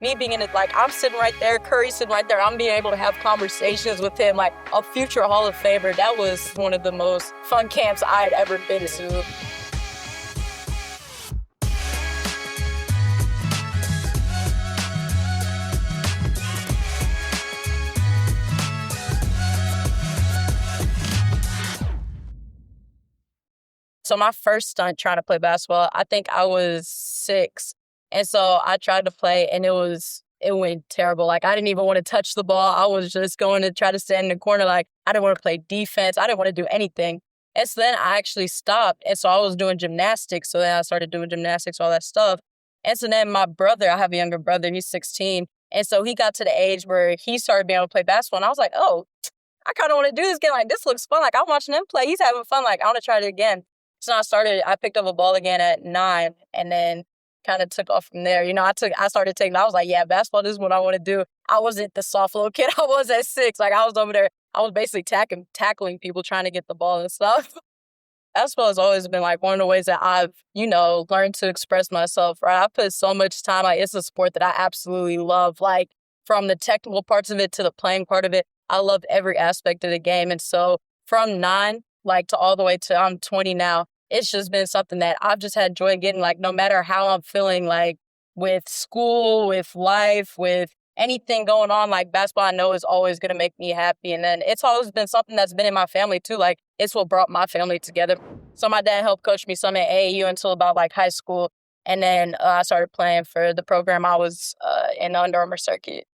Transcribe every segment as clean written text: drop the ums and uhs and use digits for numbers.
me being in it, like, I'm sitting right there, Curry's sitting right there, I'm being able to have conversations with him, like a future Hall of Famer. That was one of the most fun camps I had ever been to. So my first stunt trying to play basketball, I think I was 6. And so I tried to play and it went terrible. Like, I didn't even want to touch the ball. I was just going to try to stand in the corner. Like, I didn't want to play defense. I didn't want to do anything. And so then I actually stopped. And so I was doing gymnastics. So then I started doing gymnastics, all that stuff. And so then my brother, I have a younger brother, he's 16. And so he got to the age where he started being able to play basketball. And I was like, oh, I kind of want to do this again. Like, this looks fun. Like, I'm watching him play. He's having fun. Like, I want to try it again. So I picked up a ball again at 9 and then kind of took off from there. I started taking, I was like, yeah, basketball, this is what I want to do. I wasn't the soft little kid I was at 6. Like, I was over there, I was basically tackling people, trying to get the ball and stuff. Basketball has always been like one of the ways that I've, learned to express myself, right? I put so much time, like, it's a sport that I absolutely love, like, from the technical parts of it to the playing part of it. I love every aspect of the game. And so from 9, like, to all the way to I'm 20 now, it's just been something that I've just had joy getting, like, no matter how I'm feeling, like, with school, with life, with anything going on, like, basketball I know is always going to make me happy. And then it's always been something that's been in my family too. Like, it's what brought my family together. So my dad helped coach me some at AAU until about, like, high school. And then I started playing for the program I was in the Under Armour circuit.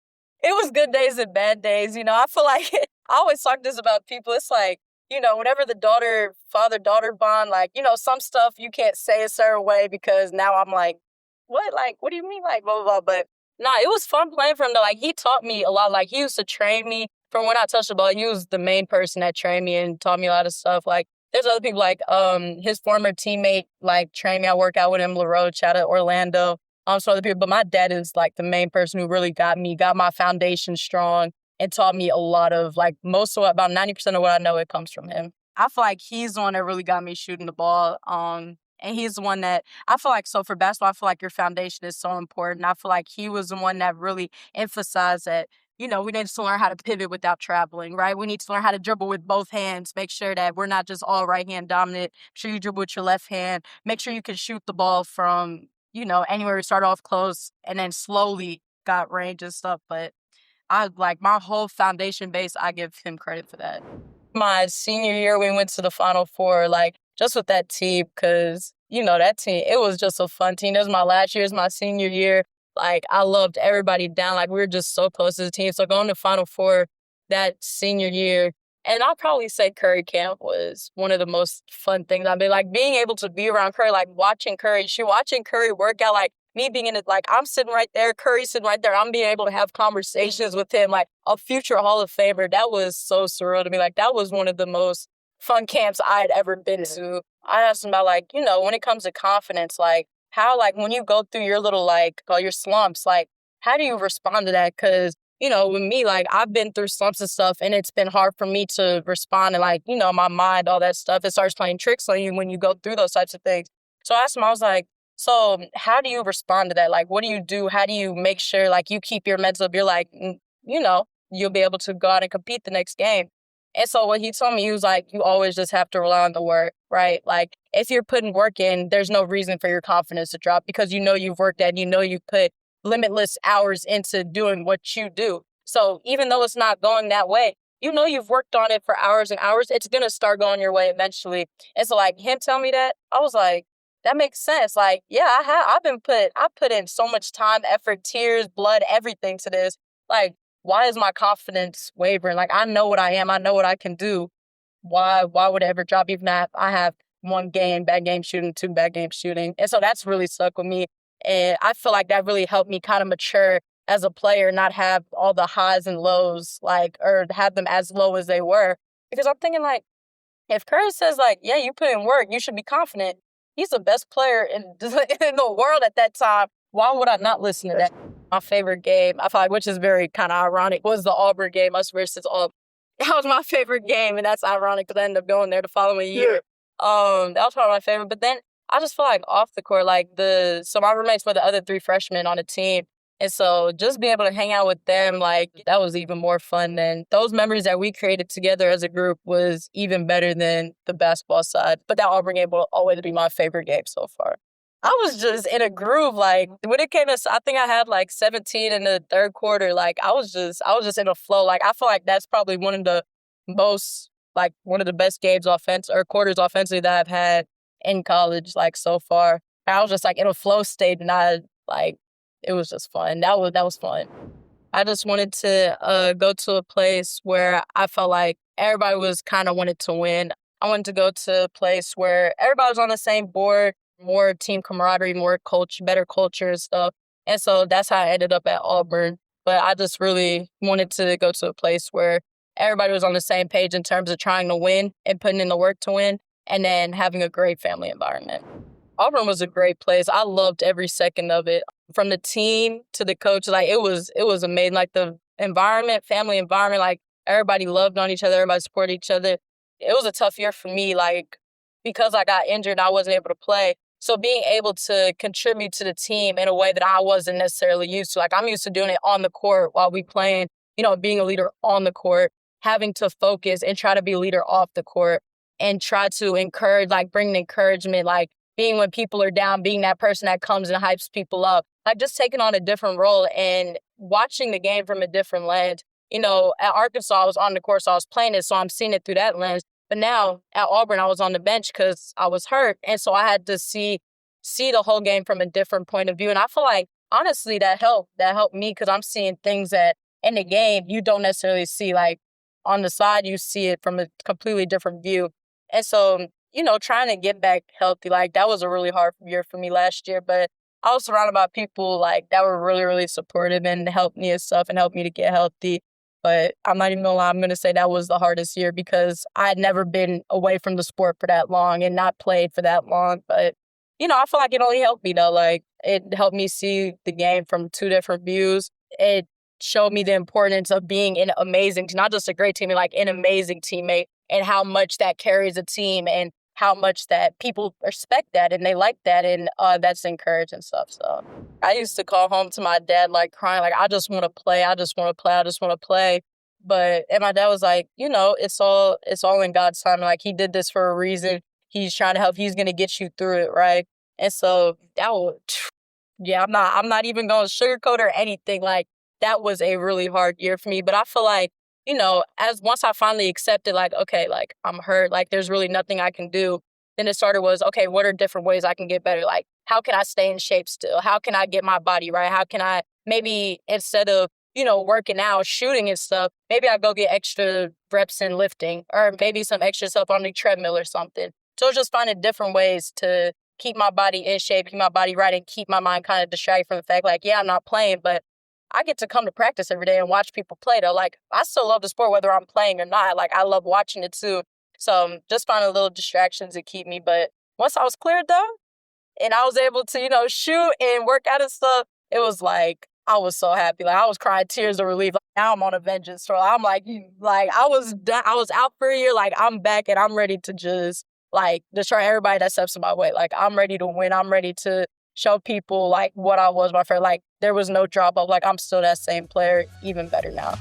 It was good days and bad days. I feel like I always talk this about people. It's like, whenever the father-daughter bond, like, some stuff you can't say a certain way because now I'm like, what? Like, what do you mean? Like, blah, blah, blah. But nah, it was fun playing for him though. Like, he taught me a lot. Like, he used to train me from when I touched the ball. He was the main person that trained me and taught me a lot of stuff. Like, there's other people like his former teammate, like, trained me. I work out with him, LaRoche out of Orlando. Some other people. But my dad is like the main person who really got my foundation strong and taught me a lot of, like, about 90% of what I know, it comes from him. I feel like he's the one that really got me shooting the ball. And he's the one that I feel like, so for basketball, I feel like your foundation is so important. I feel like he was the one that really emphasized that, we need to learn how to pivot without traveling, right? We need to learn how to dribble with both hands, make sure that we're not just all right hand dominant. Make sure you dribble with your left hand. Make sure you can shoot the ball from, anywhere. We start off close and then slowly got range and stuff. But I like my whole foundation base, I give him credit for that. My senior year, we went to the Final Four, like, just with that team, because, that team, it was just a fun team. It was my last year, it was my senior year. Like, I loved everybody down. Like, we were just so close as a team. So going to Final Four that senior year, and I'll probably say Curry camp was one of the most fun things. I mean, like, being able to be around Curry, like, watching Curry work out, like, me being in it, like, I'm sitting right there, Curry's sitting right there, I'm being able to have conversations with him, like, a future Hall of Famer. That was so surreal to me. Like, that was one of the most fun camps I had ever been to. I asked him about, like, when it comes to confidence, like, how, like, when you go through your little, like, your slumps, like, how do you respond to that? Because, with me, like, I've been through slumps and stuff, and it's been hard for me to respond and, like, my mind, all that stuff, it starts playing tricks on you when you go through those types of things. So I asked him, I was like, so how do you respond to that? Like, what do you do? How do you make sure, like, you keep your mental up? You're like, you'll be able to go out and compete the next game. And so what he told me, he was like, you always just have to rely on the work, right? Like, if you're putting work in, there's no reason for your confidence to drop because you've worked at, you put limitless hours into doing what you do. So even though it's not going that way, you've worked on it for hours and hours, it's going to start going your way eventually. And so, like, him telling me that, I was like, that makes sense. Like, yeah, I put in so much time, effort, tears, blood, everything to this. Like, why is my confidence wavering? Like, I know what I am. I know what I can do. Why would it ever drop? Even if I have 1 game, bad game shooting, 2 bad game shooting. And so that's really stuck with me. And I feel like that really helped me kind of mature as a player, not have all the highs and lows, like, or have them as low as they were. Because I'm thinking, like, if Curry says, like, yeah, you put in work, you should be confident. He's the best player in the world at that time. Why would I not listen to that? My favorite game, I feel like, which is very kind of ironic, was the Auburn game, us versus Auburn. That was my favorite game, and that's ironic because I ended up going there the following year. That was probably my favorite. But then I just feel like off the court, like, so my roommates were the other 3 freshmen on the team. And so just being able to hang out with them, like, that was even more fun. And those memories that we created together as a group was even better than the basketball side. But that Auburn game will always be my favorite game so far. I was just in a groove. Like, when it came to, I think I had like 17 in the third quarter. Like, I was just in a flow. Like, I feel like that's probably one of the most, like, one of the best games quarters offensively that I've had in college, like, so far. I was just like in a flow state, and it was just fun. That was fun. I just wanted to go to a place where I felt like everybody was kind of wanted to win. I wanted to go to a place where everybody was on the same board, more team camaraderie, more better culture and stuff. And so that's how I ended up at Auburn. But I just really wanted to go to a place where everybody was on the same page in terms of trying to win and putting in the work to win, and then having a great family environment. Auburn was a great place. I loved every second of it. From the team to the coach, like, it was amazing. Like, the environment, family environment, like, everybody loved on each other, everybody supported each other. It was a tough year for me, like, because I got injured, I wasn't able to play. So being able to contribute to the team in a way that I wasn't necessarily used to. Like, I'm used to doing it on the court while we playing, being a leader on the court, having to focus and try to be a leader off the court and try to encourage, like, bring encouragement, like, being when people are down, being that person that comes and hypes people up, like, just taking on a different role and watching the game from a different lens. At Arkansas, I was on the court, so I was playing it, so I'm seeing it through that lens. But now at Auburn, I was on the bench because I was hurt, and so I had to see the whole game from a different point of view. And I feel like, honestly, that helped me, because I'm seeing things that in the game you don't necessarily see. Like, on the side, you see it from a completely different view. And so, trying to get back healthy, like, that was a really hard year for me last year. But I was surrounded by people, like, that were really, really supportive and helped me and stuff and helped me to get healthy. But I'm not even gonna lie, I'm gonna say that was the hardest year because I had never been away from the sport for that long and not played for that long. But, I feel like it only helped me, though. Like, it helped me see the game from two different views. It showed me the importance of being an amazing, not just a great teammate, like an amazing teammate, and how much that carries a team, and how much that people respect that and they like that, and that's encouraged and stuff. So I used to call home to my dad, like, crying, like, I just want to play, I just want to play, I just want to play. And my dad was like, it's all in God's time. Like, he did this for a reason. He's trying to help. He's going to get you through it, right? And so yeah, I'm not even going to sugarcoat or anything. Like, that was a really hard year for me. But I feel like, as once I finally accepted, like, okay, like, I'm hurt, like, there's really nothing I can do, then it started was, okay, what are different ways I can get better? Like, how can I stay in shape still? How can I get my body right? How can I maybe, instead of, working out, shooting and stuff, maybe I go get extra reps in lifting, or maybe some extra stuff on the treadmill or something. So just finding different ways to keep my body in shape, keep my body right, and keep my mind kind of distracted from the fact, like, yeah, I'm not playing, but I get to come to practice every day and watch people play, though. Like, I still love the sport whether I'm playing or not. Like, I love watching it, too. So just finding little distractions to keep me. But once I was cleared, though, and I was able to, shoot and work out and stuff, it was like, I was so happy. Like, I was crying tears of relief. Like, now I'm on a vengeance tour. I'm like, I was done. I was out for a year. Like, I'm back, and I'm ready to just, like, destroy everybody that steps in my way. Like, I'm ready to win. I'm ready to show people, like, what I was my friend. Like, there was no drop off. Like, I'm still that same player, even better now.